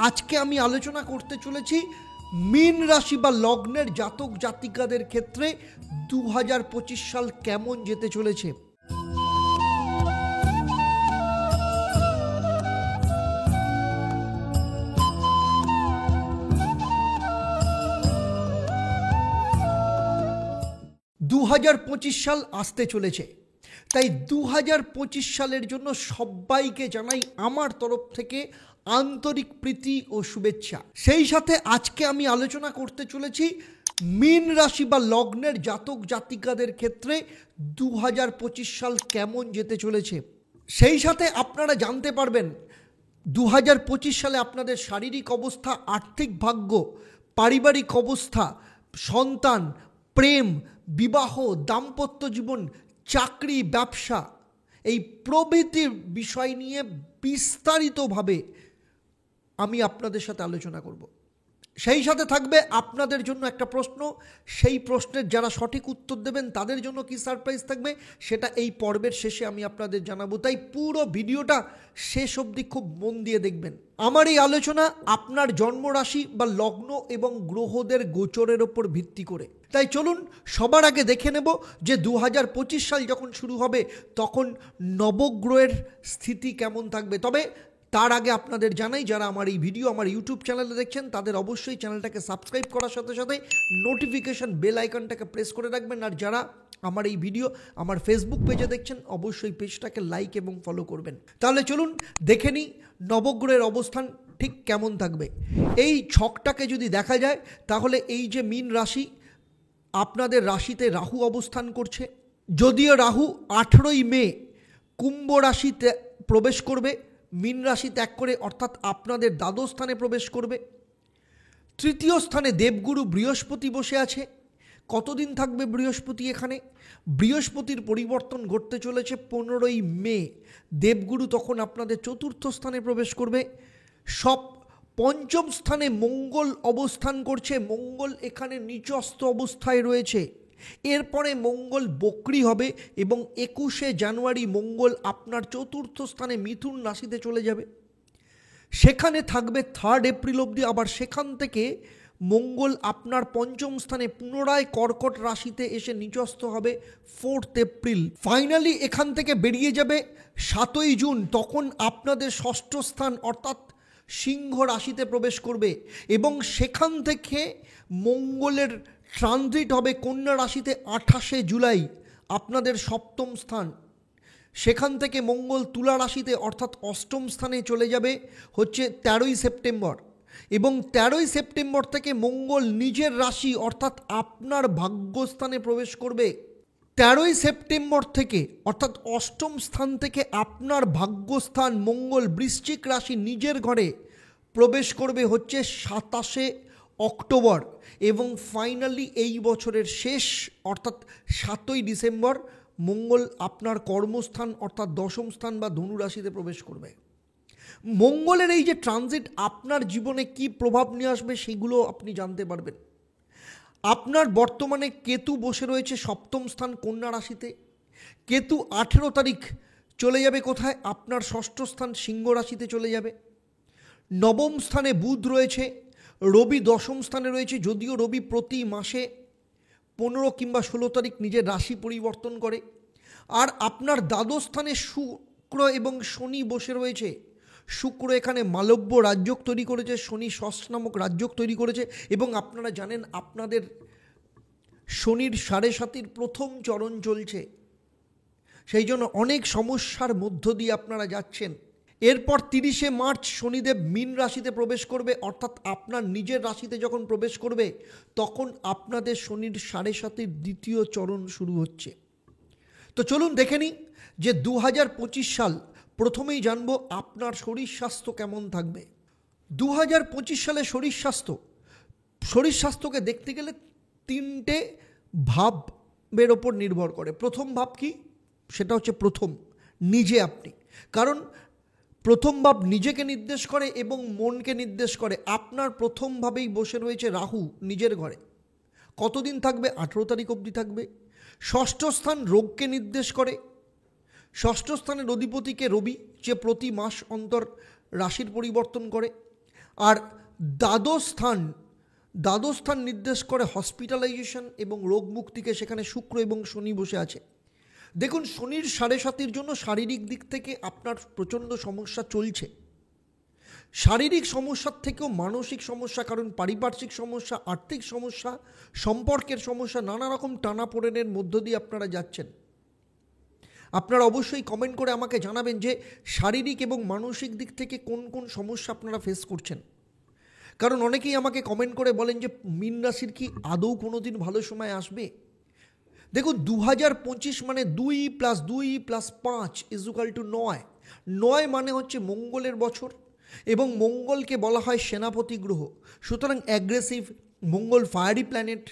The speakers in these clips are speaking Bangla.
আজকে আমি আলোচনা করতে চলেছি মীন রাশি বা লগ্নের জাতক জাতিকাদের ক্ষেত্রে 2025 সাল কেমন যেতে চলেছে। দু সাল আসতে চলেছে, তাই 2025 সালের জন্য সবাইকে জানাই আমার তরফ থেকে আন্তরিক প্রীতি ও শুভেচ্ছা। সেই সাথে আজকে আমি আলোচনা করতে চলেছি মীন রাশি বা লগ্নের জাতক জাতিকাদের ক্ষেত্রে 2025 সাল কেমন যেতে চলেছে। সেই সাথে আপনারা জানতে পারবেন 2025 সালে আপনাদের শারীরিক অবস্থা, আর্থিক ভাগ্য, পারিবারিক অবস্থা, সন্তান, প্রেম, বিবাহ, দাম্পত্য জীবন, চাকরি, ব্যবসা, এই প্রভৃতির বিষয় নিয়ে বিস্তারিতভাবে আমি আপনাদের সাথে আলোচনা করব। সেই সাথে থাকবে আপনাদের জন্য একটা প্রশ্ন, সেই প্রশ্নের যারা সঠিক উত্তর দেবেন তাদের জন্য কি সারপ্রাইজ থাকবে সেটা এই পর্বের শেষে আমি আপনাদের জানাবো, তাই পুরো ভিডিওটা শেষ অবধি খুব মন দিয়ে দেখবেন। আমার এই আলোচনা আপনার জন্মরাশি বা লগ্ন এবং গ্রহদের গোচরের ওপর ভিত্তি করে। তাই চলুন সবার আগে দেখে নেব যে 2025 সাল যখন শুরু হবে তখন নবগ্রহের স্থিতি কেমন থাকবে। তবে তার আগে আপনাদের জানাই, যারা আমার এই ভিডিও আমার ইউটিউব চ্যানেলে দেখছেন তাদের অবশ্যই চ্যানেলটাকে সাবস্ক্রাইব করার সাথে সাথে নোটিফিকেশন বেল আইকনটাকে প্রেস করে রাখবেন। আর যারা আমার এই ভিডিও আমার ফেসবুক পেজে দেখছেন অবশ্যই পেজটাকে লাইক এবং ফলো করবেন। তাহলে চলুন দেখে নিই নবগ্রহের অবস্থান ঠিক কেমন থাকবে। এই ছকটাকে যদি দেখা যায় তাহলে এই যে মীন রাশি, আপনাদের রাশিতে রাহু অবস্থান করছে। যদিও রাহু 18ই মে কুম্ভ রাশিতে প্রবেশ করবে, মীন রাশি ত্যাগ করে, অর্থাৎ আপনাদের দ্বাদশ স্থানে প্রবেশ করবে। তৃতীয় স্থানে দেবগুরু বৃহস্পতি বসে আছে। কতদিন থাকবে বৃহস্পতি এখানে? বৃহস্পতির পরিবর্তন ঘটতে চলেছে 15ই মে। দেবগুরু তখন আপনাদের চতুর্থ স্থানে প্রবেশ করবে। পঞ্চম স্থানে মঙ্গল অবস্থান করছে। মঙ্গল এখানে নিচস্থ অবস্থায় রয়েছে। এরপরে মঙ্গল বক্রী হবে এবং 21শে জানুয়ারি মঙ্গল আপনার চতুর্থ স্থানে মিথুন রাশিতে চলে যাবে। সেখানে থাকবে 3 এপ্রিল অবধি। আবার সেখান থেকে মঙ্গল আপনার পঞ্চম স্থানে পুনরায় কর্কট রাশিতে এসে নিচস্থ হবে 4 এপ্রিল। ফাইনালি এখান থেকে বেরিয়ে যাবে 7ই জুন। তখন আপনাদের ষষ্ঠ স্থান অর্থাৎ সিংহ রাশিতে প্রবেশ করবে এবং সেখান থেকে মঙ্গলের ট্রানজিট হবে কন্যা রাশিতে 28শে জুলাই, আপনাদের সপ্তম স্থান। সেখান থেকে মঙ্গল তুলা রাশিতে অর্থাৎ অষ্টম স্থানে চলে যাবে হচ্ছে 13ই সেপ্টেম্বর এবং 13ই সেপ্টেম্বর থেকে মঙ্গল নিজের রাশি অর্থাৎ আপনার ভাগ্যস্থানে প্রবেশ করবে। 13ই সেপ্টেম্বর থেকে অর্থাৎ অষ্টম স্থান থেকে আপনার ভাগ্যস্থান মঙ্গল বৃশ্চিক রাশি নিজের ঘরে প্রবেশ করবে হচ্ছে 27শে অক্টোবর এবং ফাইনালি এই বছরের শেষ অর্থাৎ 7ই ডিসেম্বর মঙ্গল আপনার কর্মস্থান অর্থাৎ দশম স্থান বা ধনু রাশিতে প্রবেশ করবে। মঙ্গলের এই যে ট্রানজিট আপনার জীবনে কি প্রভাব নিয়ে আসবে সেগুলো আপনি জানতে পারবেন। আপনার বর্তমানে কেতু বসে রয়েছে সপ্তম স্থান কন্যা রাশিতে। কেতু 18 তারিখ চলে যাবে কোথায়? আপনার ষষ্ঠ স্থান সিংহ রাশিতে চলে যাবে। নবম স্থানে বুধ রয়েছে, রবি দশম স্থানে রয়েছে। যদিও রবি প্রতি মাসে 15 কিংবা 16 তারিখ নিজের রাশি পরিবর্তন করে। আর আপনার দ্বাদশ স্থানে শুক্র এবং শনি বসে রয়েছে। শুক্র এখানে মালব্য রাজযোগ তৈরি করেছে, শনি ষষ্ঠ নামক রাজযোগ তৈরি করেছে এবং আপনারা জানেন আপনাদের শনির 7.5 প্রথম চরণ চলছে, সেই জন্য অনেক সমস্যার মধ্য দিয়ে আপনারা যাচ্ছেন। এরপর 30শে মার্চ শনিদেব মীন রাশিতে প্রবেশ করবে, অর্থাৎ আপনার নিজের রাশিতে যখন প্রবেশ করবে তখন আপনাদের শনির 7.5 দ্বিতীয় চরণ শুরু হচ্ছে। তো চলুন দেখে নিই যে 2025 সাল প্রথমেই জানবো আপনার শরীর স্বাস্থ্য কেমন থাকবে। 2025 সালে শরীর স্বাস্থ্যকে দেখতে গেলে 3টে ভাবের ওপর নির্ভর করে। প্রথম ভাব কি? সেটা হচ্ছে প্রথম নিজে আপনি, কারণ প্রথম ভাব নিজেকে নির্দেশ করে এবং মনকে নির্দেশ করে। আপনার প্রথম ভাবেই বসে রয়েছে রাহু নিজের ঘরে। কতদিন থাকবে? 18 তারিখ অবধি থাকবে। ষষ্ঠ স্থান রোগকে নির্দেশ করে। ষষ্ঠ স্থানের অধিপতিকে রবি, যে প্রতি মাস অন্তর রাশির পরিবর্তন করে। আর দ্বাদশ স্থান নির্দেশ করে হসপিটালাইজেশন এবং রোগ মুক্তিকে, সেখানে শুক্র এবং শনি বসে আছে। দেখুন, শনির 7.5 জন্য শারীরিক দিক থেকে আপনার প্রচণ্ড সমস্যা চলছে। শারীরিক সমস্যার থেকেও মানসিক সমস্যা, কারণ পারিপার্শ্বিক সমস্যা, আর্থিক সমস্যা, সম্পর্কের সমস্যা, নানা রকম টানাপোড়েনের মধ্য দিয়ে আপনারা যাচ্ছেন। আপনারা অবশ্যই কমেন্ট করে আমাকে জানাবেন যে শারীরিক এবং মানসিক দিক থেকে কোন কোন সমস্যা আপনারা ফেস করছেন। কারণ অনেকেই আমাকে কমেন্ট করে বলেন যে মীন রাশির কি আদৌ কোনো দিন ভালো সময় আসবে। দেখুন, 2025 মানে 2 + 2 + 5 = 9। 9 মানে হচ্ছে মঙ্গলের বছর, এবং মঙ্গলকে বলা হয় সেনাপতি গ্রহ। সুতরাং অ্যাগ্রেসিভ, মঙ্গল ফায়ারি প্ল্যানেট।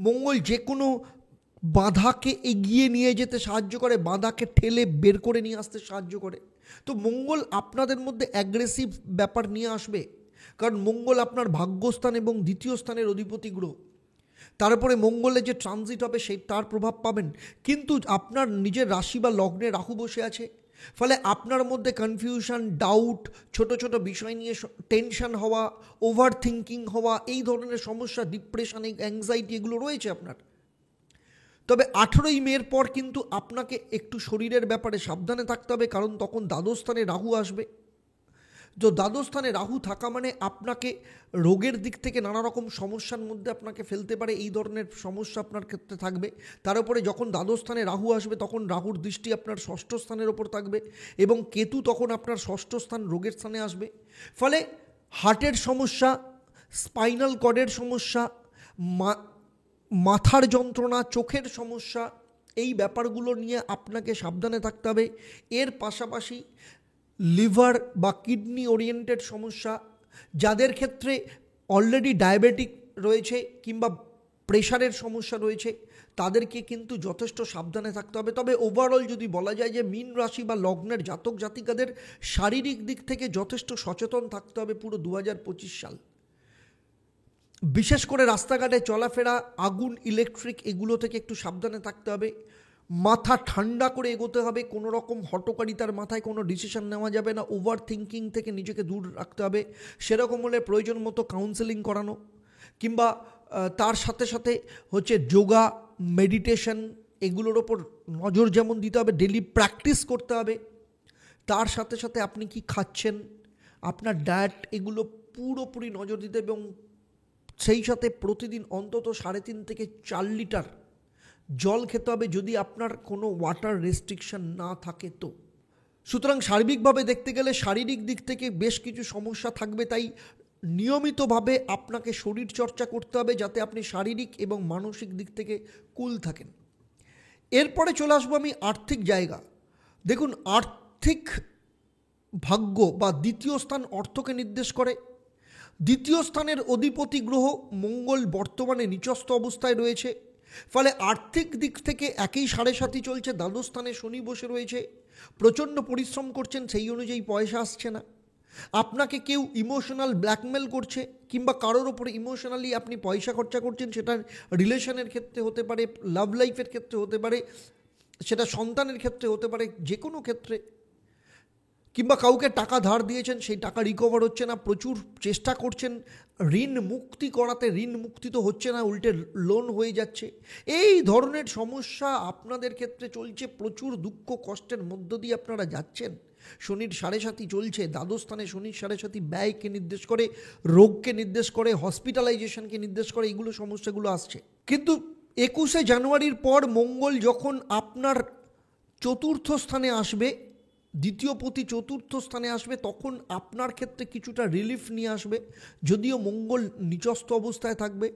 মঙ্গল যে কোনো বাধাকে এগিয়ে নিয়ে যেতে সাহায্য করে, বাধাকে ঠেলে বের করে নিয়ে আসতে সাহায্য করে। তো মঙ্গল আপনাদের মধ্যে অ্যাগ্রেসিভ ব্যাপার নিয়ে আসবে, কারণ মঙ্গল আপনার ভাগ্যস্থান এবং দ্বিতীয় স্থানের অধিপতি গ্রহ। তারপরে মঙ্গলে যে ট্রানজিট হবে সেই তার প্রভাব পাবেন, কিন্তু আপনার নিজের রাশি বা লগ্নে রাহু বসে আছে। ফলে আপনার মধ্যে কনফিউশন, ডাউট, ছোট ছোট বিষয় নিয়ে টেনশন হওয়া, ওভার থিঙ্কিং হওয়া, এই ধরনের সমস্যা, ডিপ্রেশন, অ্যাংজাইটি, এগুলো রয়েছে আপনার। তবে 18ই মের পর কিন্তু আপনাকে একটু শরীরের ব্যাপারে সাবধানে থাকতে হবে, কারণ তখন দ্বাদশ স্থানে রাহু আসবে। তো দ্বাদশ স্থানে রাহু থাকা মানে আপনাকে রোগের দিক থেকে নানা রকম সমস্যার মধ্যে আপনাকে ফেলতে পারে, এই ধরনের সমস্যা আপনার ক্ষেত্রে থাকবে। তার উপরে যখন দ্বাদশ স্থানে রাহু আসবে তখন রাহুর দৃষ্টি আপনার ষষ্ঠ স্থানের ওপর থাকবে, এবং কেতু তখন আপনার ষষ্ঠ স্থান রোগের স্থানে আসবে। ফলে হার্টের সমস্যা, স্পাইনাল কর্ডের সমস্যা, মাথার যন্ত্রণা, চোখের সমস্যা, এই ব্যাপারগুলো নিয়ে আপনাকে সাবধানে থাকতে হবে। এর পাশাপাশি লিভার বা কিডনি ওরিয়েন্টেড সমস্যা, যাদের ক্ষেত্রে অলরেডি ডায়াবেটিক রয়েছে কিংবা প্রেশারের সমস্যা রয়েছে, তাদেরকে কিন্তু যথেষ্ট সাবধানে থাকতে হবে। তবে ওভারঅল যদি বলা যায় যে মীন রাশি বা লগ্নের জাতক জাতিকাদের শারীরিক দিক থেকে যথেষ্ট সচেতন থাকতে হবে পুরো 2025 সাল। বিশেষ করে রাস্তাঘাটে চলাফেরা, আগুন, ইলেকট্রিক, এগুলো থেকে একটু সাবধানে থাকতে হবে। মাথা ঠান্ডা করে এগোতে হবে, কোনো রকম হটকারিতার মাথায় কোনো ডিসিশন নেওয়া যাবে না। ওভার থিঙ্কিং থেকে নিজেকে দূর রাখতে হবে। সেরকম হলে প্রয়োজন মতো কাউন্সেলিং করানো, কিংবা তার সাথে সাথে হচ্ছে যোগা, মেডিটেশন, এগুলোর ওপর নজর যেমন দিতে হবে, ডেলি প্র্যাকটিস করতে হবে। তার সাথে সাথে আপনি কি খাচ্ছেন, আপনার ডায়েট, এগুলো পুরোপুরি নজর দিতে হবে, এবং সেই সাথে প্রতিদিন অন্তত 3.5 থেকে 4 লিটার জল খেতে হবে, যদি আপনার কোনো ওয়াটার রেস্ট্রিকশন না থাকে তো। সুতরাং সার্বিকভাবে দেখতে গেলে শারীরিক দিক থেকে বেশ কিছু সমস্যা থাকবে, তাই নিয়মিতভাবে আপনাকে শরীর চর্চা করতে হবে, যাতে আপনি শারীরিক এবং মানসিক দিক থেকে কুল থাকেন। এরপরে চলে আসবো আমি আর্থিক জায়গা। দেখুন, আর্থিক ভাগ্য বা দ্বিতীয় স্থান অর্থকে নির্দেশ করে। দ্বিতীয় স্থানের অধিপতি গ্রহ মঙ্গল বর্তমানে নিচস্থ অবস্থায় রয়েছে। ফলে আর্থিক দিক থেকে একই 7.5 চলছে, দ্বাদশ স্থানে শনি বসে রয়েছে। প্রচণ্ড পরিশ্রম করছেন, সেই অনুযায়ী পয়সা আসছে না। আপনাকে কেউ ইমোশনাল ব্ল্যাকমেল করছে, কিংবা কারোর ওপরে ইমোশনালি আপনি পয়সা খরচা করছেন, সেটা রিলেশনের ক্ষেত্রে হতে পারে, লাভ লাইফের ক্ষেত্রে হতে পারে, সেটা সন্তানের ক্ষেত্রে হতে পারে, যে কোনো ক্ষেত্রে। কিংবা কাউকে টাকা ধার দিয়েছেন, সেই টাকা রিকভার হচ্ছে না, প্রচুর চেষ্টা করছেন ঋণ মুক্তি করাতে, ঋণ মুক্তি তো হচ্ছে না, উল্টে লোন হয়ে যাচ্ছে। এই ধরনের সমস্যা আপনাদের ক্ষেত্রে চলছে, প্রচুর দুঃখ কষ্টের মধ্য দিয়ে আপনারা যাচ্ছেন। শনির 7.5 চলছে, দ্বাদশ স্থানে শনির 7.5 ব্যয়কে নির্দেশ করে, রোগকে নির্দেশ করে, হসপিটালাইজেশনকে নির্দেশ করে, এইগুলো সমস্যাগুলো আসছে। কিন্তু 21শে জানুয়ারির পর মঙ্গল যখন আপনার চতুর্থ স্থানে আসবে, দ্বিতীয় পতি চতুর্থ স্থানে আসবে, তখন আপনার ক্ষেত্রে কিছুটা রিলিফ নিয়ে আসবে। যদিও মঙ্গল নিচস্থ অবস্থায় থাকবে,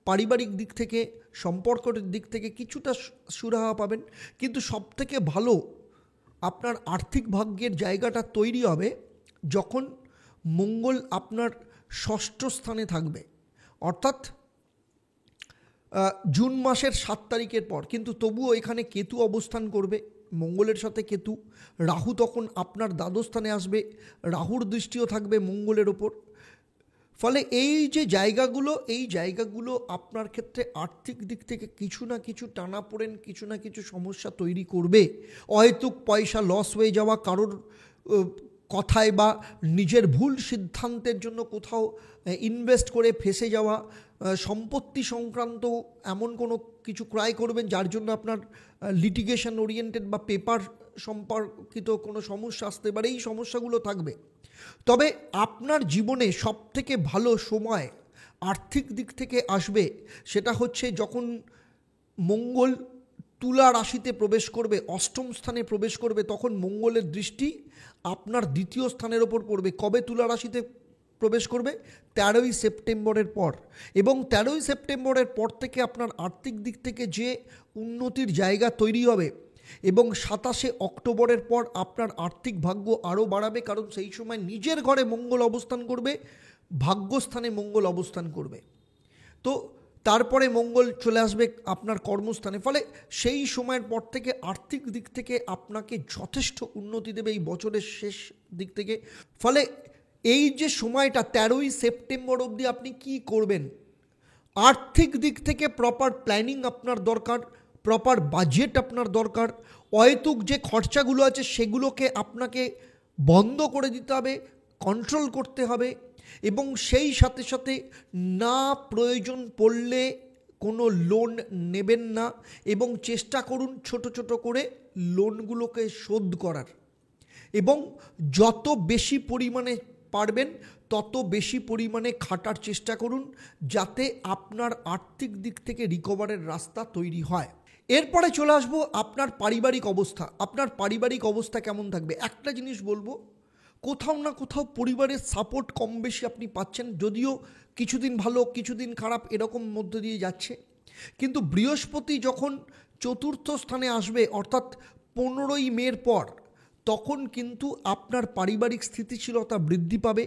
পারিবারিক দিক থেকে, সম্পর্কের দিক থেকে কিছুটা সুরাহা পাবেন, কিন্তু সবথেকে ভালো আপনার আর্থিক ভাগ্যের জায়গাটা তৈরি হবে যখন মঙ্গল আপনার ষষ্ঠ স্থানে থাকবে, অর্থাৎ জুন মাসের 7 তারিখের পর। কিন্তু তবুও এখানে কেতু অবস্থান করবে, মঙ্গলের সাথে কেতু। রাহু তখন আপনার দ্বাদশ স্থানে আসবে, রাহুর দৃষ্টিও থাকবে মঙ্গলের ওপর। ফলে এই যে জায়গাগুলো, এই জায়গাগুলো আপনার ক্ষেত্রে আর্থিক দিক থেকে কিছু না কিছু টানাপোড়েন, কিছু না কিছু সমস্যা তৈরি করবে। অহেতুক পয়সা লস হয়ে যাওয়া, কারোর কথায় বা নিজের ভুল সিদ্ধান্তের জন্য কোথাও ইনভেস্ট করে ফেসে যাওয়া, সম্পত্তি সংক্রান্ত এমন কোনো কিছু ক্রয় করবেন যার জন্য আপনার লিটিগেশন ওরিয়েন্টেড বা পেপার সম্পর্কিত কোনো সমস্যা আসতে পারে, এই সমস্যাগুলো থাকবে। তবে আপনার জীবনে সবথেকে ভালো সময় আর্থিক দিক থেকে আসবে সেটা হচ্ছে যখন মঙ্গল তুলা রাশিতে প্রবেশ করবে, অষ্টম স্থানে প্রবেশ করবে, তখন মঙ্গলের দৃষ্টি আপনার দ্বিতীয় স্থানের ওপর পড়বে। কবে তুলা রাশিতে প্রবেশ করবে? 13ই সেপ্টেম্বরের পর। এবং 13ই সেপ্টেম্বরের পর থেকে আপনার আর্থিক দিক থেকে যে উন্নতির জায়গা তৈরি হবে এবং 27শে অক্টোবরের পর আপনার আর্থিক ভাগ্য আরও বাড়াবে, কারণ সেই সময় নিজের ঘরে মঙ্গল অবস্থান করবে, ভাগ্যস্থানে মঙ্গল অবস্থান করবে। তো তারপরে মঙ্গল চলে আসবে আপনার কর্মস্থানে, ফলে সেই সময়ের পর থেকে আর্থিক দিক থেকে আপনাকে যথেষ্ট উন্নতি দেবে এই বছরের শেষ দিক থেকে। ফলে এই যে সময়টা 13ই সেপ্টেম্বর অবধি আপনি কি করবেন, আর্থিক দিক থেকে প্রপার প্ল্যানিং আপনার দরকার, প্রপার বাজেট আপনার দরকার। অহেতুক যে খরচাগুলো আছে সেগুলোকে আপনাকে বন্ধ করে দিতে হবে, কন্ট্রোল করতে হবে, এবং সেই সাথে সাথে না প্রয়োজন পড়লে কোনো লোন নেবেন না, এবং চেষ্টা করুন ছোট ছোট করে লোনগুলোকে শোধ করার, এবং যত বেশি পরিমাণে পারবেন তত বেশি পরিমাণে খাটার চেষ্টা করুন যাতে আপনার আর্থিক দিক থেকে রিকভারের রাস্তা তৈরি হয়। এরপরে চলে আসবো আপনার পারিবারিক অবস্থা। আপনার পারিবারিক অবস্থা কেমন থাকবে? একটা জিনিস বলবো, কোথাও না কোথাও পরিবারের সাপোর্ট কম বেশি আপনি পাচ্ছেন, যদিও কিছুদিন ভালো কিছুদিন খারাপ এরকম মধ্যে দিয়ে যাচ্ছে। কিন্তু বৃহস্পতি যখন চতুর্থ স্থানে আসবে অর্থাৎ 15ই মের পর, তখন কিন্তু আপনার পারিবারিক স্থিতিশীলতা বৃদ্ধি পাবে।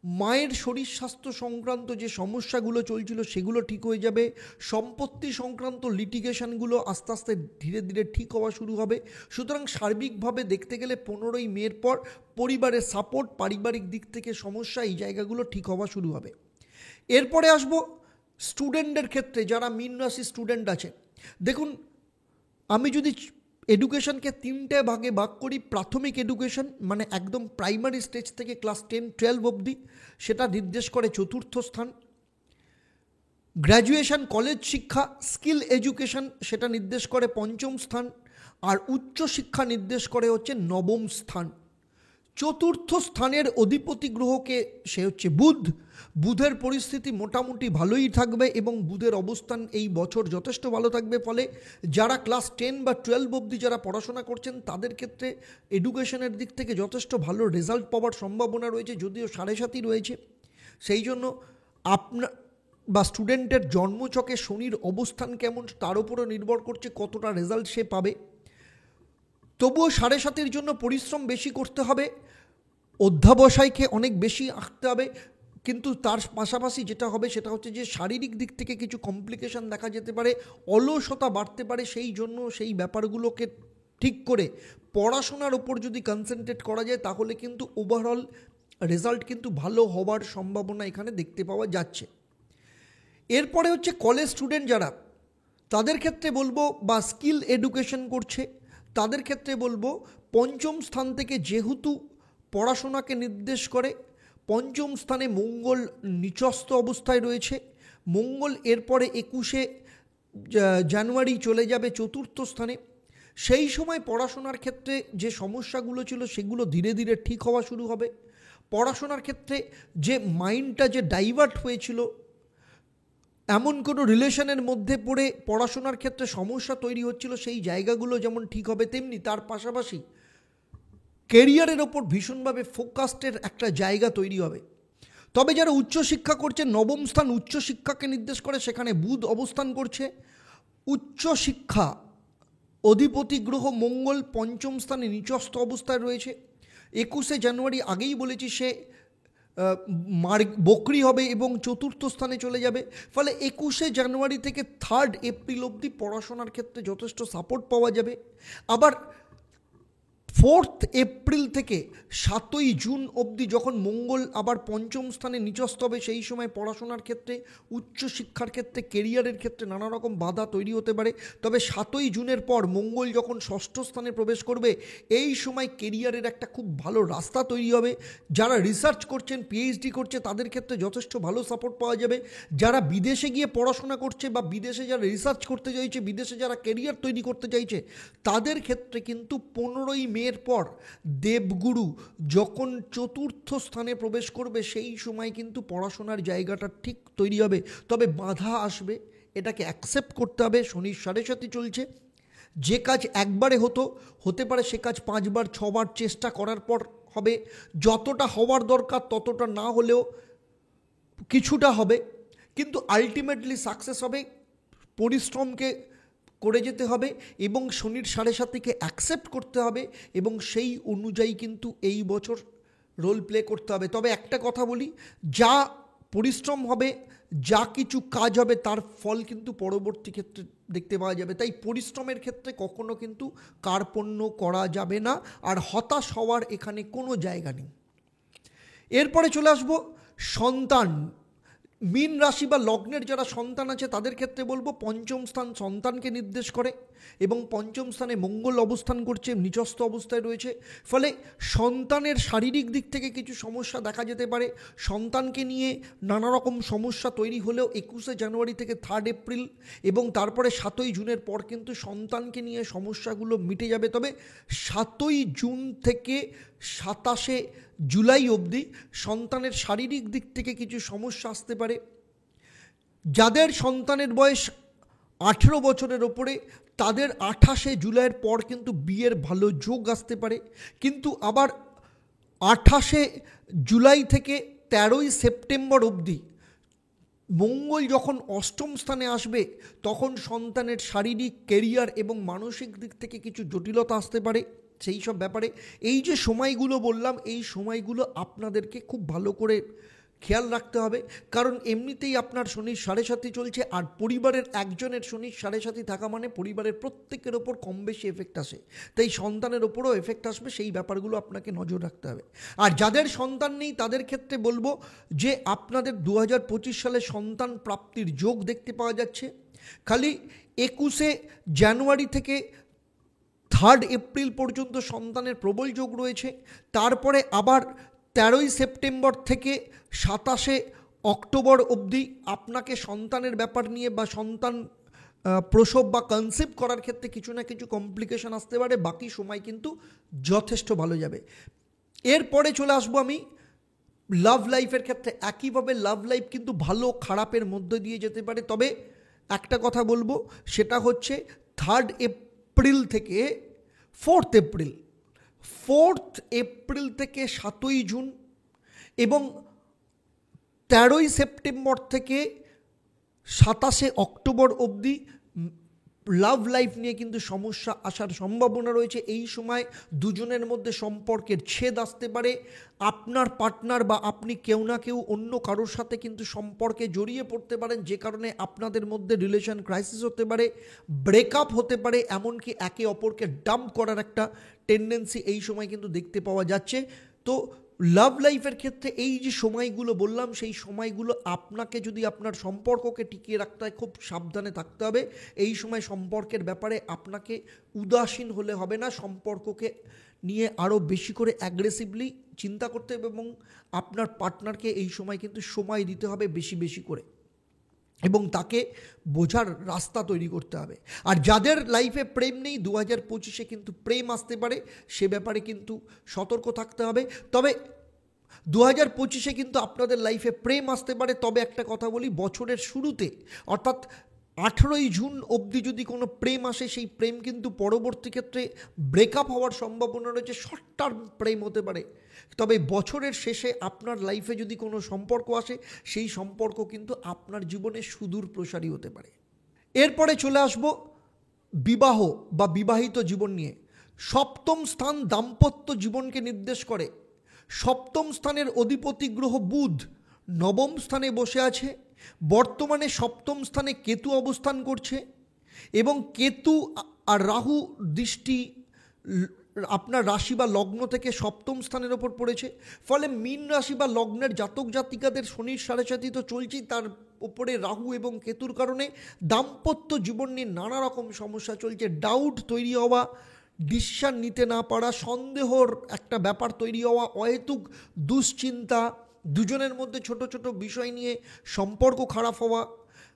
মায়ের শরীর স্বাস্থ্য সংক্রান্ত যে সমস্যাগুলো চলছিল সেগুলো ঠিক হয়ে যাবে। সম্পত্তি সংক্রান্ত লিটিগেশনগুলো আস্তে আস্তে ধীরে ধীরে ঠিক হওয়া শুরু হবে। সুতরাং সার্বিকভাবে দেখতে গেলে 15ই মের পর পরিবারের সাপোর্ট, পারিবারিক দিক থেকে সমস্যা, এই জায়গাগুলো ঠিক হওয়া শুরু হবে। এরপরে আসবো স্টুডেন্টদের ক্ষেত্রে, যারা মীন রাশি স্টুডেন্ট আছে। দেখুন, আমি যদি এডুকেশনকে 3টে ভাগে ভাগ করি, প্রাথমিক এডুকেশন মানে একদম প্রাইমারি স্টেজ থেকে ক্লাস 10-12 অবধি, সেটা নির্দেশ করে চতুর্থ স্থান। গ্র্যাজুয়েশন কলেজ শিক্ষা স্কিল এডুকেশন সেটা নির্দেশ করে পঞ্চম স্থান, আর উচ্চশিক্ষা নির্দেশ করে হচ্ছে নবম স্থান। চতুর্থ স্থানের অধিপতি গ্রহকে সে হচ্ছে বুধ। বুধের পরিস্থিতি মোটামুটি ভালোই থাকবে এবং বুধের অবস্থান এই বছর যথেষ্ট ভালো থাকবে। ফলে যারা ক্লাস 10 বা 12 অবধি যারা পড়াশোনা করছেন তাদের ক্ষেত্রে এডুকেশনের দিক থেকে যথেষ্ট ভালো রেজাল্ট পাওয়ার সম্ভাবনা রয়েছে, যদিও 7.5 রয়েছে। সেই জন্য আপনার বা স্টুডেন্টের জন্মছকে শনির অবস্থান কেমন তার উপরও নির্ভর করছে কতটা রেজাল্ট সে পাবে। তবুও 7.5 জন্য পরিশ্রম বেশি করতে হবে, অধ্যাবসায়কে অনেক বেশি আঁকতে হবে। কিন্তু তার পাশাপাশি যেটা হবে সেটা হচ্ছে যে শারীরিক দিক থেকে কিছু কমপ্লিকেশন দেখা যেতে পারে, অলসতা বাড়তে পারে। সেই জন্য সেই ব্যাপারগুলোকে ঠিক করে পড়াশোনার ওপর যদি কনসেন্ট্রেট করা যায় তাহলে কিন্তু ওভারঅল রেজাল্ট কিন্তু ভালো হওয়ার সম্ভাবনা এখানে দেখতে পাওয়া যাচ্ছে। এরপরে হচ্ছে কলেজ স্টুডেন্ট যারা, তাদের ক্ষেত্রে বলবো, বা স্কিল এডুকেশন করছে তাদের ক্ষেত্রে বলবো, পঞ্চম স্থান থেকে যেহেতু পড়াশোনাকে নির্দেশ করে, পঞ্চম স্থানে মঙ্গল নিচস্থ অবস্থায় রয়েছে। মঙ্গল এরপরে 21শে জানুয়ারি চলে যাবে চতুর্থ স্থানে। সেই সময় পড়াশোনার ক্ষেত্রে যে সমস্যাগুলো ছিল সেগুলো ধীরে ধীরে ঠিক হওয়া শুরু হবে। পড়াশোনার ক্ষেত্রে যে মাইন্ডটা যে ডাইভার্ট হয়েছিল, এমন কোনো রিলেশনের মধ্যে পড়ে পড়াশোনার ক্ষেত্রে সমস্যা তৈরি হচ্ছিল, সেই জায়গাগুলো যেমন ঠিক হবে, তেমনি তার পাশাপাশি কেরিয়ারের ওপর ভীষণভাবে ফোকাসডের একটা জায়গা তৈরি হবে। তবে যারা উচ্চশিক্ষা করছে, নবম স্থান উচ্চশিক্ষাকে নির্দেশ করে, সেখানে বুধ অবস্থান করছে। উচ্চশিক্ষা অধিপতি গ্রহ মঙ্গল পঞ্চম স্থানে নিচস্থ অবস্থায় রয়েছে। 21শে জানুয়ারি আগেই বলেছি সে বকরি হবে এবং চতুর্থ স্থানে চলে যাবে। ফলে 21শে জানুয়ারি থেকে 3 এপ্রিল অবধি পড়াশোনার ক্ষেত্রে যথেষ্ট সাপোর্ট পাওয়া যাবে। আবার এপ্রিল থেকে 7 জুন অবধি যখন মঙ্গল আবার পঞ্চম স্থানে নিচস্থ হবে, সেই সময় পড়াশোনার ক্ষেত্রে, উচ্চশিক্ষার ক্ষেত্রে, কেরিয়ারের ক্ষেত্রে নানা রকম বাধা তৈরি হতে পারে। তবে 7 জুনের পর মঙ্গল যখন ষষ্ঠ স্থানে প্রবেশ করবে, এই সময় কেরিয়ারের একটা খুব ভালো রাস্তা তৈরি হবে। যারা রিসার্চ করছেন, পিএইচডি করছে, তাদের ক্ষেত্রে যথেষ্ট ভালো সাপোর্ট পাওয়া যাবে। যারা বিদেশে গিয়ে পড়াশোনা করছে বা বিদেশে যারা রিসার্চ করতে চাইছে, বিদেশে যারা কেরিয়ার তৈরি করতে চাইছে, তাদের ক্ষেত্রে কিন্তু 15 মের পর দেবগুরু যখন চতুর্থ স্থানে প্রবেশ করবে, সেই সময় কিন্তু পড়াশোনার জায়গাটা ঠিক তৈরি হবে। তবে বাধা আসবে, এটাকে অ্যাকসেপ্ট করতে হবে। শনির 7.5 চলছে, যে কাজ একবারে হতে পারে সে কাজ 5বার 6বার চেষ্টা করার পর হবে। যতটা হওয়ার দরকার ততটা না হলেও কিছুটা হবে, কিন্তু আলটিমেটলি সাকসেস হবে। পরিশ্রমকে করে যেতে হবে এবং শনির 7.5কে অ্যাকসেপ্ট করতে হবে এবং সেই অনুযায়ী কিন্তু এই বছর রোল প্লে করতে হবে। তবে একটা কথা বলি, যা পরিশ্রম হবে, যা কিছু কাজ হবে, তার ফল কিন্তু পরবর্তী ক্ষেত্রে দেখতে পাওয়া যাবে। তাই পরিশ্রমের ক্ষেত্রে কখনো কিন্তু কার্পণ্য করা যাবে না, আর হতাশ হওয়ার এখানে কোনো জায়গা নেই। এরপরে চলে আসবো সন্তান। মীন রাশি বা লগ্নের যারা সন্তান আছে তাদের ক্ষেত্রে বলবো, পঞ্চম স্থান সন্তানকে নির্দেশ করে এবং পঞ্চম স্থানে মঙ্গল অবস্থান করছে, নিচস্থ অবস্থায় রয়েছে। ফলে সন্তানের শারীরিক দিক থেকে কিছু সমস্যা দেখা যেতে পারে। সন্তানকে নিয়ে নানা রকম সমস্যা তৈরি হলেও 21শে জানুয়ারি থেকে 3 এপ্রিল এবং তারপরে 7ই জুনের পর কিন্তু সন্তানকে নিয়ে সমস্যাগুলো মিটে যাবে। তবে 7ই জুন থেকে 27শে জুলাই অবধি সন্তানের শারীরিক দিক থেকে কিছু সমস্যা আসতে পারে। যাদের সন্তানের বয়স 18 বছরের ওপরে, তাদের 28শে জুলাইয়ের পর কিন্তু বিয়ের ভালো যোগ আসতে পারে। কিন্তু আবার 28শে জুলাই থেকে 13ই সেপ্টেম্বর অবধি মঙ্গল যখন অষ্টম স্থানে আসবে, তখন সন্তানের শারীরিক, কেরিয়ার এবং মানসিক দিক থেকে কিছু জটিলতা আসতে পারে। সেই সব ব্যাপারে এই যে সময়গুলো বললাম, এই সময়গুলো আপনাদেরকে খুব ভালো করে খেয়াল রাখতে হবে, কারণ এমনিতেই আপনার শনির 7.5 চলছে, আর পরিবারের একজনের শনির 7.5 থাকা মানে পরিবারের প্রত্যেকের ওপর কম বেশি এফেক্ট আসে। তাই সন্তানের ওপরও এফেক্ট আসবে, সেই ব্যাপারগুলো আপনাকে নজর রাখতে হবে। আর যাদের সন্তান নেই তাদের ক্ষেত্রে বলবো যে আপনাদের 2025 সালে সন্তান প্রাপ্তির যোগ দেখতে পাওয়া যাচ্ছে। খালি 21শে জানুয়ারি থেকে 3 এপ্রিল পর্যন্ত সন্তানের প্রবল যোগ রয়েছে। তারপরে আবার 13ই সেপ্টেম্বর থেকে 27শে অক্টোবর অবধি আপনাকে সন্তানের ব্যাপার নিয়ে বা সন্তান প্রসব বা কনসেপ্ট করার ক্ষেত্রে কিছু না কিছু কমপ্লিকেশন আসতে পারে। বাকি সময় কিন্তু যথেষ্ট ভালো যাবে। এরপরে চলে আসবো আমি লাভ লাইফের ক্ষেত্রে। একইভাবে লাভ লাইফ কিন্তু ভালো খারাপের মধ্য দিয়ে যেতে পারে। তবে একটা কথা বলবো, সেটা হচ্ছে 3 এপ্রিল থেকে 4 এপ্রিল, 4 এপ্রিল থেকে 7ই জুন এবং 13ই সেপ্টেম্বর থেকে 27শে অক্টোবর অবধি লাভ লাইফ নিয়ে কিন্তু সমস্যা আসার সম্ভাবনা রয়েছে। এই সময় দুজনের মধ্যে সম্পর্কের ছেদ আসতে পারে। আপনার পার্টনার বা আপনি কেউ না কেউ অন্য কারোর সাথে কিন্তু সম্পর্কে জড়িয়ে পড়তে পারেন, যে কারণে আপনাদের মধ্যে রিলেশন ক্রাইসিস হতে পারে, ব্রেকআপ হতে পারে, এমনকি একে অপরকে ডাম্প করার একটা টেন্ডেন্সি এই সময় কিন্তু দেখতে পাওয়া যাচ্ছে। তো লাভ লাইফের ক্ষেত্রে এই যে সময়গুলো বললাম, সেই সময়গুলো আপনাকে যদি আপনার সম্পর্ককে টিকিয়ে রাখতে হয়, খুব সাবধানে থাকতে হবে। এই সময় সম্পর্কের ব্যাপারে আপনাকে উদাসীন হলে হবে না, সম্পর্ককে নিয়ে আরও বেশি করে অ্যাগ্রেসিভলি চিন্তা করতে হবে এবং আপনার পার্টনারকে এই সময় কিন্তু সময় দিতে হবে বেশি বেশি করে এবং তাকে বোঝার রাস্তা তৈরি করতে হবে। আর যাদের লাইফে প্রেম নেই, 2025-এ কিন্তু প্রেম আসতে পারে, সে ব্যাপারে কিন্তু সতর্ক থাকতে হবে। তবে 2025-এ কিন্তু আপনাদের লাইফে প্রেম আসতে পারে। তবে একটা কথা বলি, বছরের শুরুতে অর্থাৎ 18ই জুন অবধি যদি কোনো প্রেম আসে, সেই প্রেম কিন্তু পরবর্তী ক্ষেত্রে ব্রেকআপ হওয়ার সম্ভাবনা রয়েছে, শর্ট টার্ম প্রেম হতে পারে। তবে বছরের শেষে আপনার লাইফে যদি কোনো সম্পর্ক আসে, সেই সম্পর্ক কিন্তু আপনার জীবনে সুদূর প্রসারী হতে পারে। এরপরে চলে আসব বিবাহ বা বিবাহিত জীবন নিয়ে। সপ্তম স্থান দাম্পত্য জীবনকে নির্দেশ করে। সপ্তম স্থানের অধিপতি গ্রহ বুধ নবম স্থানে বসে আছে। বর্তমানে সপ্তম স্থানে কেতু অবস্থান করছে এবং কেতু আর রাহু দৃষ্টি আপনার রাশি বা লগ্ন থেকে সপ্তম স্থানের ওপর পড়েছে। ফলে মীন রাশি বা লগ্নের জাতক জাতিকাদের শনির সাড়ে সাথী তো চলছেই, তার উপরে রাহু এবং কেতুর কারণে দাম্পত্য জীবন নিয়ে নানা রকম সমস্যা চলছে। ডাউট তৈরি হওয়া, ডিসিশন নিতে না পারা, সন্দেহর একটা ব্যাপার তৈরি হওয়া, অহেতুক দুশ্চিন্তা, দুজনের মধ্যে ছোট ছোট বিষয় নিয়ে সম্পর্ক খারাপ হওয়া,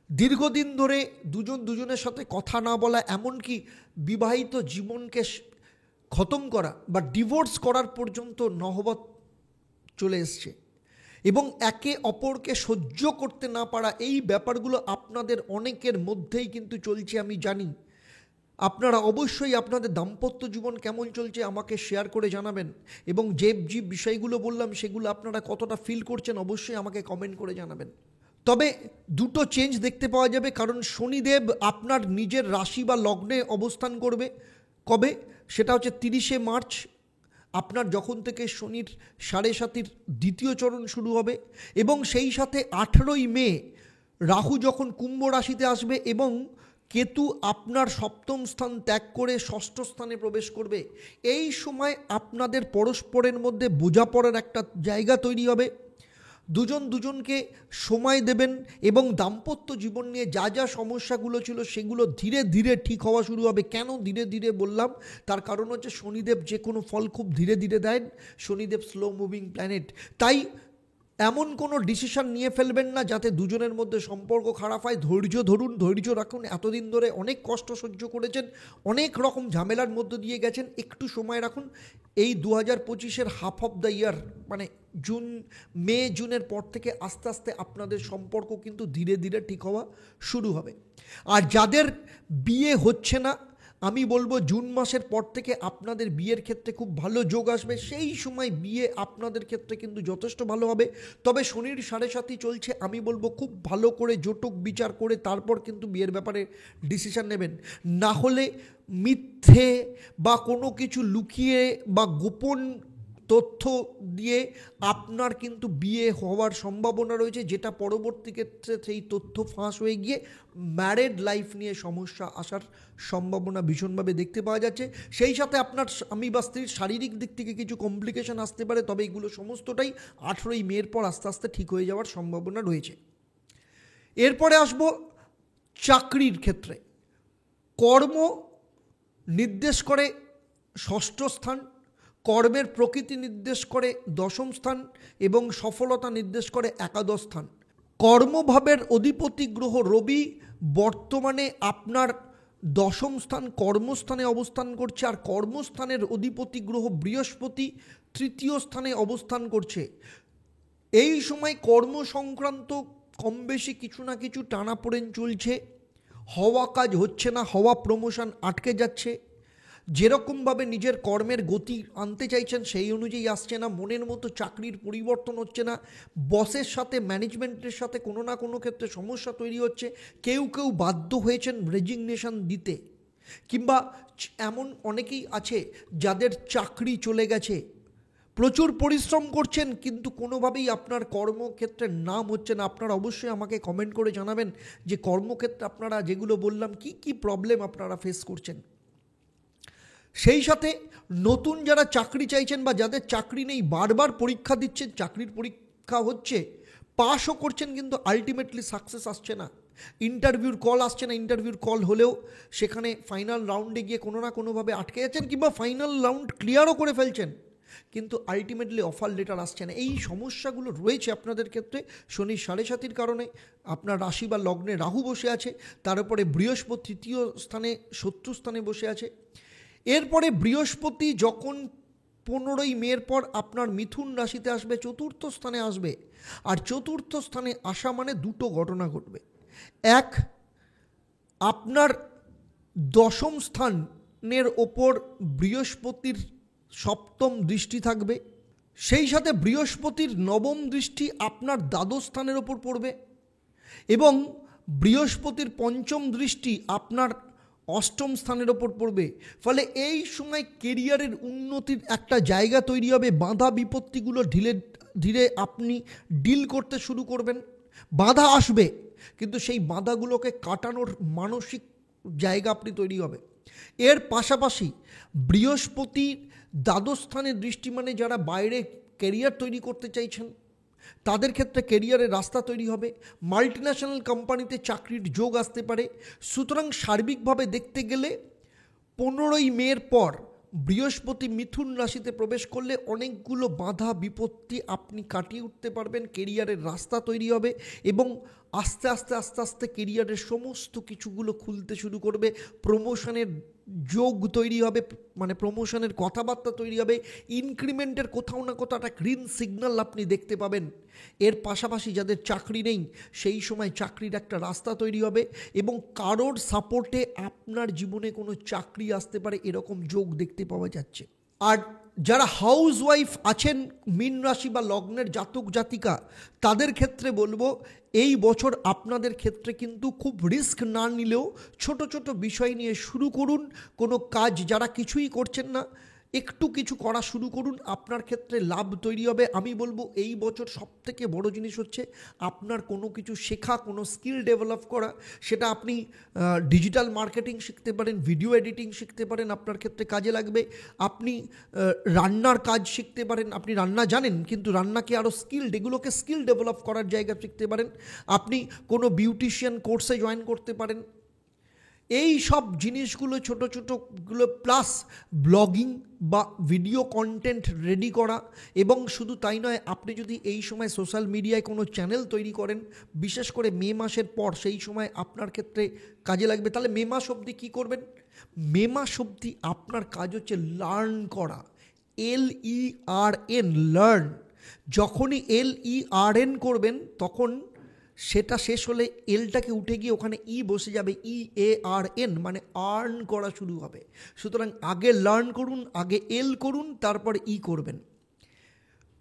দীর্ঘদিন ধরে দুজনের সাথে কথা না বলা, এমনকি বিবাহিত জীবনকে খতম করা বা ডিভোর্স করার পর্যন্ত নহবত চলে এসছে। এবং একে অপরকে সহ্য করতে না পারা, এই ব্যাপারগুলো আপনাদের অনেকের মধ্যেই কিন্তু চলছে, আমি জানি। আপনারা অবশ্যই আপনাদের দাম্পত্য জীবন কেমন চলছে আমাকে শেয়ার করে জানাবেন, এবং যে বিষয়গুলো বললাম সেগুলো আপনারা কতটা ফিল করছেন অবশ্যই আমাকে কমেন্ট করে জানাবেন। তবে দুটো চেঞ্জ দেখতে পাওয়া যাবে, কারণ শনিদেব আপনার নিজের রাশি বা লগ্নে অবস্থান করবে। কবে? সেটা হচ্ছে 30শে মার্চ, আপনার যখন থেকে শনির সাড়ে সাতির দ্বিতীয় চরণ শুরু হবে, এবং সেই সাথে 18ই মে রাহু যখন কুম্ভ রাশিতে আসবে এবং কেতু আপনার সপ্তম স্থান ত্যাগ করে ষষ্ঠ স্থানে প্রবেশ করবে। এই সময় আপনাদের পরস্পরের মধ্যে বোঝাপড়ার একটা জায়গা তৈরি হবে, দুজনকে সময় দেবেন, এবং দাম্পত্য জীবন নিয়ে যা যা সমস্যাগুলো ছিল সেগুলো ধীরে ধীরে ঠিক হওয়া শুরু হবে। কেন ধীরে ধীরে বললাম? তার কারণ হচ্ছে শনিদেব যে কোনো ফল খুব ধীরে ধীরে দেন, শনিদেব স্লো মুভিং প্ল্যানেট। তাই এমন কোনো ডিসিশন নিয়ে ফেলবেন না যাতে দুজনের মধ্যে সম্পর্ক খারাপ হয়। ধৈর্য ধরুন, ধৈর্য রাখুন। এতদিন ধরে অনেক কষ্ট সহ্য করেছেন, অনেক রকম ঝামেলার মধ্য দিয়ে গেছেন, একটু সময় রাখুন। এই 2025-এর হাফ অফ দ্য ইয়ার, মানে মে জুনের পর থেকে আস্তে আস্তে আপনাদের সম্পর্ক কিন্তু ধীরে ধীরে ঠিক হওয়া শুরু হবে। আর যাদের বিয়ে হচ্ছে না, আমি বলবো জুন মাসের পর থেকে আপনাদের বিয়ের ক্ষেত্রে খুব ভালো যোগ আসবে। সেই সময় বিয়ে আপনাদের ক্ষেত্রে কিন্তু যথেষ্ট ভালো হবে। তবে শনির সাড়ে সাথী চলছে, আমি বলবো খুব ভালো করে জোটক বিচার করে তারপর কিন্তু বিয়ের ব্যাপারে ডিসিশন নেবেন। না হলে মিথ্যে বা কোনো কিছু লুকিয়ে বা গোপন তথ্য দিয়ে আপনার কিন্তু বিয়ে হওয়ার সম্ভাবনা রয়েছে, যেটা পরবর্তী ক্ষেত্রে সেই তথ্য ফাঁস হয়ে গিয়ে ম্যারেড লাইফ নিয়ে সমস্যা আসার সম্ভাবনা ভীষণভাবে দেখতে পাওয়া যাচ্ছে। সেই সাথে আপনার স্বামী বা স্ত্রীর শারীরিক দিক থেকে কিছু কমপ্লিকেশন আসতে পারে, তবে এগুলো সমস্তটাই 18ই মের পর আস্তে আস্তে ঠিক হয়ে যাওয়ার সম্ভাবনা রয়েছে। এরপরে আসবো চাকরির ক্ষেত্রে। কর্ম নির্দেশ করে ষষ্ঠ স্থান, কর্মের প্রকৃতি নির্দেশ করে দশম স্থান, এবং সফলতা নির্দেশ করে একাদশ স্থান। কর্মভাবের অধিপতি গ্রহ রবি বর্তমানে আপনার দশম স্থান কর্মস্থানে অবস্থান করছে, আর কর্মস্থানের অধিপতি গ্রহ বৃহস্পতি তৃতীয় স্থানে অবস্থান করছে। এই সময় কর্ম সংক্রান্ত কম বেশি কিছু না কিছু টানাপোড়েন চলছে, হওয়া কাজ হচ্ছে না, হওয়া প্রমোশন আটকে যাচ্ছে। যেরকমভাবে নিজের কর্মের গতি আনতে চাইছেন সেই অনুযায়ী আসছে না, মনের মতো চাকরির পরিবর্তন হচ্ছে না, বসের সাথে ম্যানেজমেন্টের সাথে কোনো না কোনো ক্ষেত্রে সমস্যা তৈরি হচ্ছে। কেউ বাধ্য হয়েছেন রেজিগনেশন দিতে, কিংবা এমন অনেকেই আছে যাদের চাকরি চলে গেছে, প্রচুর পরিশ্রম করছেন কিন্তু কোনোভাবেই আপনার কর্মক্ষেত্রে নাম হচ্ছে না। আপনারা অবশ্যই আমাকে কমেন্ট করে জানাবেন যে কর্মক্ষেত্রে আপনারা যেগুলো বললাম কি প্রবলেম আপনারা ফেস করছেন। সেই সাথে নতুন যারা চাকরি চাইছেন বা যাদের চাকরি নেই, বারবার পরীক্ষা দিচ্ছেন, চাকরির পরীক্ষা হচ্ছে, পাসও করছেন, কিন্তু আলটিমেটলি সাকসেস আসছে না। ইন্টারভিউর কল আসছে না, ইন্টারভিউর কল হলেও সেখানে ফাইনাল রাউন্ডে গিয়ে কোনো না কোনোভাবে আটকে যাচ্ছেন, কিংবা ফাইনাল রাউন্ড ক্লিয়ারও করে ফেলছেন কিন্তু আলটিমেটলি অফার লেটার আসছে না। এই সমস্যাগুলো রয়েছে আপনাদের ক্ষেত্রে শনির সাড়ে সাতির কারণে। আপনার রাশি বা লগ্নে রাহু বসে আছে, তার উপরে বৃহস্পতি তৃতীয় স্থানে শত্রু স্থানে বসে আছে। এরপরে বৃহস্পতি যখন 15ই মের পর আপনার মিথুন রাশিতে আসবে, চতুর্থ স্থানে আসবে, আর চতুর্থ স্থানে আসা মানে দুটো ঘটনা ঘটবে। এক, আপনার দশম স্থানের ওপর বৃহস্পতির সপ্তম দৃষ্টি থাকবে, সেই সাথে বৃহস্পতির নবম দৃষ্টি আপনার দ্বাদশ স্থানের ওপর পড়বে, এবং বৃহস্পতির পঞ্চম দৃষ্টি আপনার অষ্টম স্থানের ওপর পড়বে। ফলে এই সময় কেরিয়ারের উন্নতির একটা জায়গা তৈরি হবে। বাধা বিপত্তিগুলো ধীরে ধীরে আপনি ডিল করতে শুরু করবেন। বাধা আসবে কিন্তু সেই বাধাগুলোকে কাটানোর মানসিক জায়গা আপনি তৈরি হবে। এর পাশাপাশি বৃহস্পতির দ্বাদশ স্থানের দৃষ্টি মানে যারা বাইরে ক্যারিয়ার তৈরি করতে চাইছেন তাদের ক্ষেত্রে ক্যারিয়ারের রাস্তা তৈরি হবে। মাল্টিন্যাশনাল কোম্পানিতে চাকরির যোগ আসতে পারে। সুতরাং সার্বিকভাবে দেখতে গেলে 15ই মের পর বৃহস্পতি মিথুন রাশিতে প্রবেশ করলে অনেকগুলো বাধা বিপত্তি আপনি কাটিয়ে উঠতে পারবেন, কেরিয়ারের রাস্তা তৈরি হবে এবং আস্তে আস্তে আস্তে আস্তে কেরিয়ারের সমস্ত কিছুগুলো খুলতে শুরু করবে। প্রমোশনের যোগ তৈরি হবে, মানে প্রমোশনের কথাবার্তা তৈরি হবে, ইনক্রিমেন্টের কোথাও না কোথাও একটা গ্রিন সিগন্যাল আপনি দেখতে পাবেন। এর পাশাপাশি যাদের চাকরি নেই সেই সময় চাকরির একটা রাস্তা তৈরি হবে এবং কারোর সাপোর্টে আপনার জীবনে কোনো চাকরি আসতে পারে, এরকম যোগ দেখতে পাওয়া যাচ্ছে। আর যারা হাউস ওয়াইফ আছেন মীন রাশি বা লগ্নের জাতক জাতিকা, তাদের ক্ষেত্রে বলবো এই বছর আপনাদের ক্ষেত্রে কিন্তু খুব রিস্ক না নিলেও ছোট ছোট বিষয় নিয়ে শুরু করুন। কোনো কাজ যারা কিছুই করছেন না একটু কিছু করা শুরু করুন, আপনার ক্ষেত্রে লাভ তৈরি হবে। আমি বলবো এই বছর সবথেকে বড় জিনিস হচ্ছে আপনার কোনো কিছু শেখা, কোনো স্কিল ডেভেলপ করা। সেটা আপনি ডিজিটাল মার্কেটিং শিখতে পারেন, ভিডিও এডিটিং শিখতে পারেন, আপনার ক্ষেত্রে কাজে লাগবে। আপনি রান্নার কাজ শিখতে পারেন, আপনি রান্না জানেন কিন্তু রান্নাকে আরও স্কিলড, এগুলোকে স্কিল ডেভেলপ করার জায়গা শিখতে পারেন। আপনি কোনো বিউটিশিয়ান কোর্সে জয়েন করতে পারেন। এই সব জিনিসগুলো ছোটো ছোটোগুলো প্লাস ব্লগিং বা ভিডিও কন্টেন্ট রেডি করা, এবং শুধু তাই নয়, আপনি যদি এই সময় সোশ্যাল মিডিয়ায় কোনো চ্যানেল তৈরি করেন, বিশেষ করে মে মাসের পর, সেই সময় আপনার ক্ষেত্রে কাজে লাগবে। তাহলে মে মাস অবধি কী করবেন? মে মাস অবধি আপনার কাজ হচ্ছে লার্ন করা, LERN, লার্ন। যখনই LERN করবেন তখন সেটা শেষ হলে এলটাকে উঠে গিয়ে ওখানে বসে যাবে, EARN, মানে আর্ন করা শুরু হবে। সুতরাং আগে লার্ন করুন, আগে করুন, তারপরে করবেন।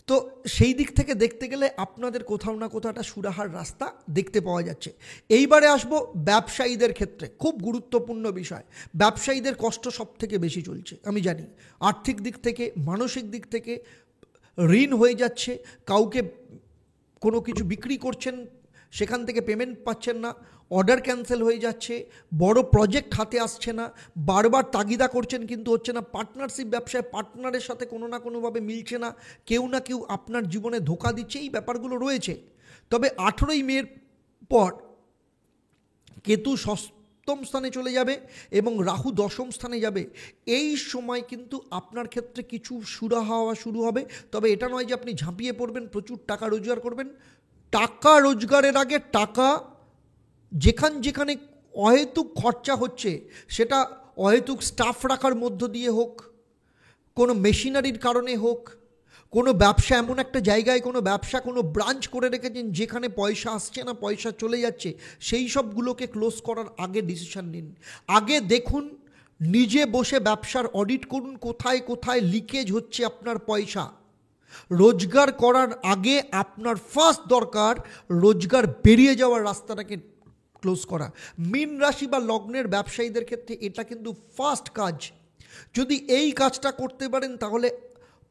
তো সেই দিক থেকে দেখতে গেলে আপনাদের কোথাও না কোথাও একটা সুরাহার রাস্তা দেখতে পাওয়া যাচ্ছে। এইবারে আসবো ব্যবসায়ীদের ক্ষেত্রে, খুব গুরুত্বপূর্ণ বিষয়। ব্যবসায়ীদের কষ্ট সব থেকে বেশি চলছে, আমি জানি। আর্থিক দিক থেকে, মানসিক দিক থেকে ঋণ হয়ে যাচ্ছে, কাউকে কোনো কিছু বিক্রি করছেন সেখান থেকে পেমেন্ট পাচ্ছেন না, অর্ডার ক্যান্সেল হয়ে যাচ্ছে, বড় প্রজেক্ট হাতে আসছে না, বারবার তাগিদা করছেন কিন্তু হচ্ছে না, পার্টনারশিপ ব্যবসায় পার্টনারের সাথে কোনো না কোনোভাবে মিলছে না, কেউ না কেউ আপনার জীবনে ধোঁকা দিচ্ছে, এই ব্যাপারগুলো রয়েছে। তবে 18ই মের পর কেতু সপ্তম স্থানে চলে যাবে এবং রাহু দশম স্থানে যাবে। এই সময় কিন্তু আপনার ক্ষেত্রে কিছু সুরাহা হওয়া শুরু হবে। তবে এটা নয় যে আপনি ঝাঁপিয়ে পড়বেন, প্রচুর টাকা রোজগার করবেন। টাকা রোজগারের আগে টাকা যেখানে অহেতুক খরচা হচ্ছে, সেটা অহেতুক স্টাফ রাখার মধ্য দিয়ে হোক, কোনো মেশিনারির কারণে হোক, কোনো ব্যবসা, এমন একটা জায়গায় কোনো ব্যবসা, কোনো ব্রাঞ্চ করে রেখেছেন যেখানে পয়সা আসছে না, পয়সা চলে যাচ্ছে, সেই সবগুলোকে ক্লোজ করার আগে ডিসিশন নিন। আগে দেখুন, নিজে বসে ব্যবসার অডিট করুন, কোথায় কোথায় লিকেজ হচ্ছে আপনার পয়সা। রোজগার করার আগে আপনার ফার্স্ট দরকার রোজগার বেরিয়ে যাওয়ার রাস্তাটাকে ক্লোজ করা। মীন রাশি বা লগ্নের ব্যবসায়ীদের ক্ষেত্রে এটা কিন্তু ফার্স্ট কাজ। যদি এই কাজটা করতে পারেন তাহলে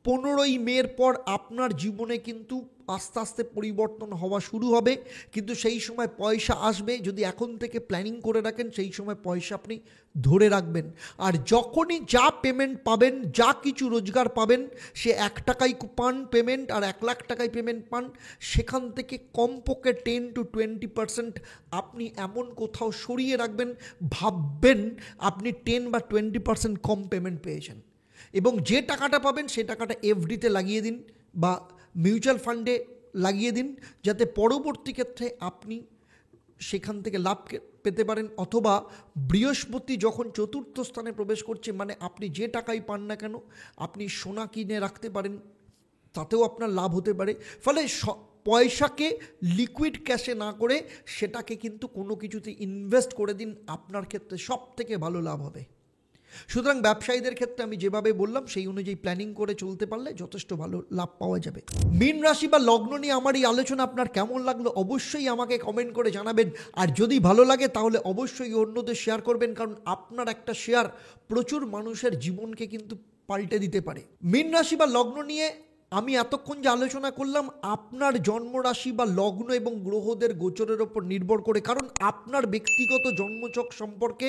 15ই মের পর আপনার জীবনে কিন্তু আস্তে আস্তে পরিবর্তন হওয়া শুরু হবে। কিন্তু সেই সময় পয়সা আসবে, যদি এখন থেকে প্ল্যানিং করে রাখেন সেই সময় পয়সা আপনি ধরে রাখবেন। আর যখনই যা পেমেন্ট পাবেন, যা কিছু রোজগার পাবেন, সে 1 টাকায় পান পেমেন্ট আর 1 লাখ টাকায় পেমেন্ট পান, সেখান থেকে কমপক্ষে 10 to 20% আপনি এমন কোথাও সরিয়ে রাখবেন, ভাববেন আপনি 10 বা 20% কম পেমেন্ট পেয়েছেন, এবং যে টাকাটা পাবেন সে টাকাটা এফডিতে লাগিয়ে দিন বা মিউচুয়াল ফান্ডে লাগিয়ে দিন, যাতে পরবর্তী ক্ষেত্রে আপনি সেখান থেকে লাভ পেতে পারেন। অথবা বৃহস্পতি যখন 4র্থ স্থানে প্রবেশ করছে, মানে আপনি যে টাকাই পান না কেন আপনি সোনা কিনে রাখতে পারেন, তাতেও আপনার লাভ হতে পারে। ফলে পয়সাকে লিকুইড ক্যাশে না করে সেটাকে কিন্তু কোনো কিছুতে ইনভেস্ট করে দিন, আপনার ক্ষেত্রে সব থেকে ভালো লাভ হবে। সুতরাং ব্যবসায়ীদের ক্ষেত্রে আমি যেভাবে বললাম সেই অনুযায়ী প্ল্যানিং করে চলতে পারলে যথেষ্ট ভালো লাভ পাওয়া যাবে। মীন রাশি বা লগ্ন নিয়ে আমার এই আলোচনা আপনার কেমন লাগলো অবশ্যই আমাকে কমেন্ট করে জানাবেন। আর যদি ভালো লাগে তাহলে অবশ্যই অন্যদের শেয়ার করবেন, কারণ আপনার একটা শেয়ার প্রচুর মানুষের জীবনকে কিন্তু পাল্টে দিতে পারে। মীন রাশি বা লগ্ন নিয়ে আমি এতক্ষণ যে আলোচনা করলাম আপনার জন্মরাশি বা লগ্ন এবং গ্রহদের গোচরের ওপর নির্ভর করে, কারণ আপনার ব্যক্তিগত জন্মছক সম্পর্কে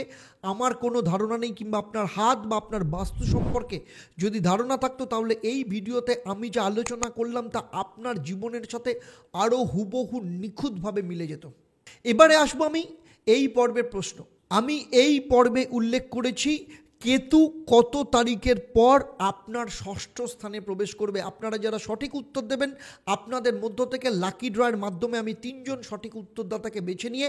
আমার কোনো ধারণা নেই, কিংবা আপনার হাত বা আপনার বাস্তু সম্পর্কে যদি ধারণা থাকতো তাহলে এই ভিডিওতে আমি যে আলোচনা করলাম তা আপনার জীবনের সাথে আরও হুবহু নিখুঁতভাবে মিলে যেত। এবারে আসবো আমি এই পর্বের প্রশ্ন। আমি এই পর্বে উল্লেখ করেছি কেতু কত তারিখের পর আপনার ষষ্ঠ স্থানে প্রবেশ করবে। আপনারা যারা সঠিক উত্তর দেবেন, আপনাদের মধ্য থেকে লাকি ড্রয়ের মাধ্যমে আমি 3জন সঠিক উত্তরদাতাকে বেছে নিয়ে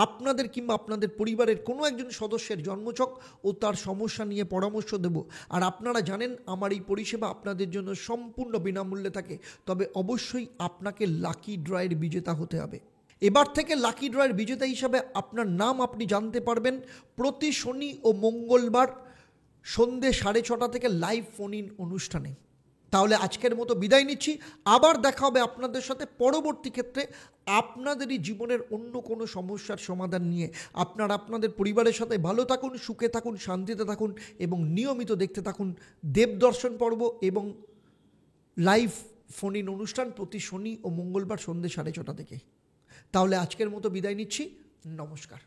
আপনাদের কিংবা আপনাদের পরিবারের কোনো একজন সদস্যের জন্মছক ও তার সমস্যা নিয়ে পরামর্শ দেব। আর আপনারা জানেন আমার এই পরিষেবা আপনাদের জন্য সম্পূর্ণ বিনামূল্যে থাকে, তবে অবশ্যই আপনাকে লাকি ড্রয়ের বিজেতা হতে হবে। এবার থেকে লাকি ড্রয়ের বিজেতা হিসাবে আপনার নাম আপনি জানতে পারবেন প্রতি শনি ও মঙ্গলবার সন্ধ্যে 6:30 থেকে লাইভ ফোন ইন অনুষ্ঠানে। তাহলে আজকের মতো বিদায় নিচ্ছি, আবার দেখা হবে আপনাদের সাথে পরবর্তী ক্ষেত্রে আপনাদেরই জীবনের অন্য কোনো সমস্যার সমাধান নিয়ে। আপনারা আপনাদের পরিবারের সাথে ভালো থাকুন, সুখে থাকুন, শান্তিতে থাকুন এবং নিয়মিত দেখতে থাকুন দেবদর্শন পর্ব এবং লাইভ ফোন ইন অনুষ্ঠান প্রতি শনি ও মঙ্গলবার সন্ধ্যে 6:30 থেকে। তাহলে আজকের মতো বিদায় নিচ্ছি, নমস্কার।